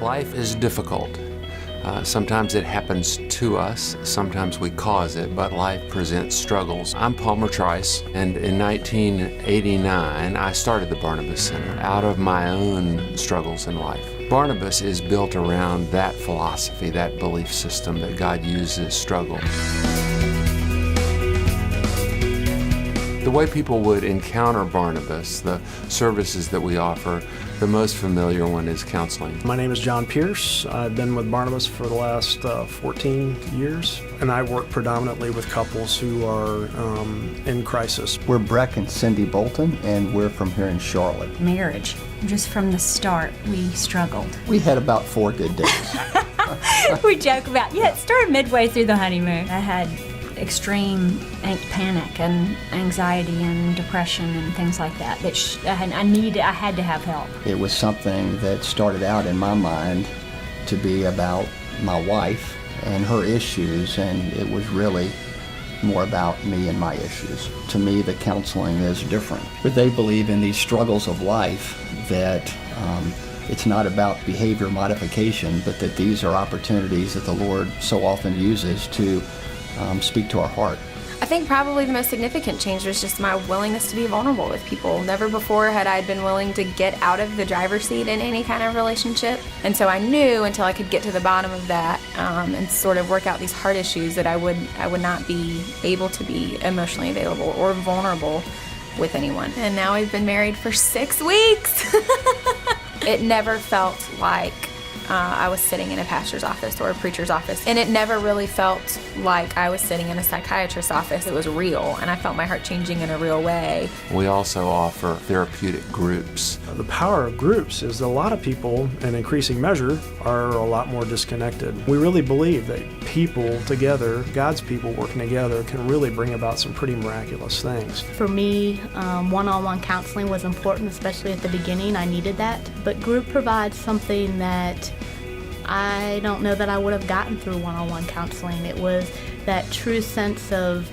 Life is difficult. Sometimes it happens to us, sometimes we cause it, but life presents struggles. I'm Palmer Trice, and in 1989, I started the Barnabas Center out of my own struggles in life. Barnabas is built around that philosophy, that belief system that God uses struggle. The way people would encounter Barnabas, the services that we offer, the most familiar one is counseling. My name is John Pierce. I've been with Barnabas for the last 14 years, and I work predominantly with couples who are in crisis. We're Breck and Cindy Bolton, and we're from here in Charlotte. Marriage. Just from the start, we struggled. We had about 4 good days. We joke about, it started midway through the honeymoon. I had extreme panic and anxiety and depression and things like that. I had to have help. It was something that started out in my mind to be about my wife and her issues, and it was really more about me and my issues. To me, the counseling is different. But they believe in these struggles of life that it's not about behavior modification, but that these are opportunities that the Lord so often uses to speak to our heart. I think probably the most significant change was just my willingness to be vulnerable with people. Never before had I been willing to get out of the driver's seat in any kind of relationship. And so I knew until I could get to the bottom of that and sort of work out these hard issues that I would not be able to be emotionally available or vulnerable with anyone. And now we've been married for 6 weeks. It never felt like I was sitting in a pastor's office or a preacher's office. And it never really felt like I was sitting in a psychiatrist's office. It was real, and I felt my heart changing in a real way. We also offer therapeutic groups. The power of groups is that a lot of people, in increasing measure, are a lot more disconnected. We really believe that people together, God's people working together, can really bring about some pretty miraculous things. For me, one-on-one counseling was important, especially at the beginning. I needed that. But group provides something that I don't know that I would have gotten through one-on-one counseling. It was that true sense of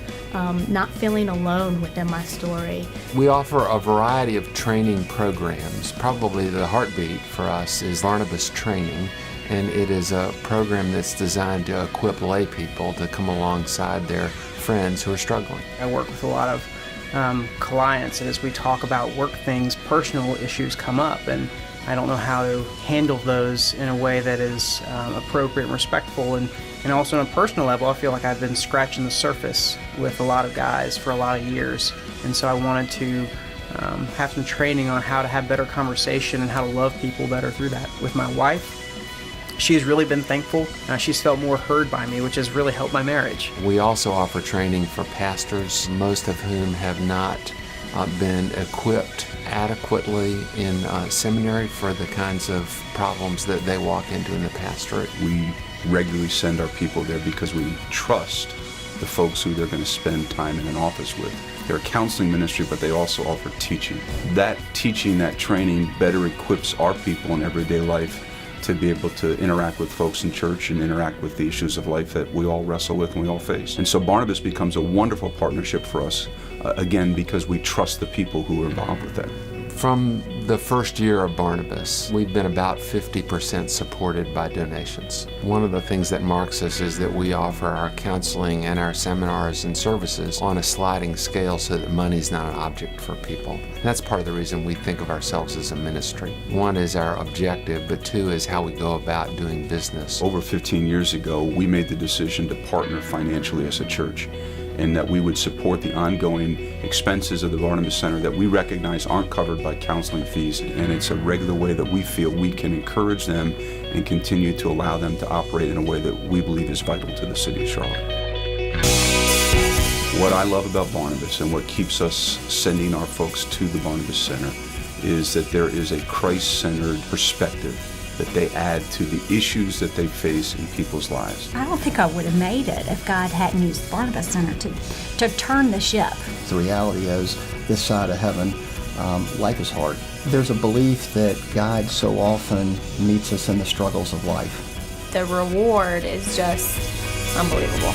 not feeling alone within my story. We offer a variety of training programs. Probably the heartbeat for us is Barnabas Training, and it is a program that's designed to equip lay people to come alongside their friends who are struggling. I work with a lot of clients, and as we talk about work things, personal issues come up, and I don't know how to handle those in a way that is appropriate and respectful. And also on a personal level, I feel like I've been scratching the surface with a lot of guys for a lot of years. And so I wanted to have some training on how to have better conversation and how to love people better through that. With my wife, she's really been thankful. She's felt more heard by me, which has really helped my marriage. We also offer training for pastors, most of whom have not been equipped adequately in seminary for the kinds of problems that they walk into in the pastorate. We regularly send our people there because we trust the folks who they're going to spend time in an office with. They're a counseling ministry, but they also offer teaching. That teaching, that training better equips our people in everyday life to be able to interact with folks in church and interact with the issues of life that we all wrestle with and we all face. And so Barnabas becomes a wonderful partnership for us, again, because we trust the people who are involved with that. From the first year of Barnabas, we've been about 50% supported by donations. One of the things that marks us is that we offer our counseling and our seminars and services on a sliding scale so that money's not an object for people. That's part of the reason we think of ourselves as a ministry. One is our objective, but 2 is how we go about doing business. Over 15 years ago, we made the decision to partner financially as a church, and that we would support the ongoing expenses of the Barnabas Center that we recognize aren't covered by counseling fees, and it's a regular way that we feel we can encourage them and continue to allow them to operate in a way that we believe is vital to the city of Charlotte. What I love about Barnabas and what keeps us sending our folks to the Barnabas Center is that there is a Christ-centered perspective that they add to the issues that they face in people's lives. I don't think I would have made it if God hadn't used Barnabas Center to turn the ship. The reality is, this side of heaven, life is hard. There's a belief that God so often meets us in the struggles of life. The reward is just unbelievable.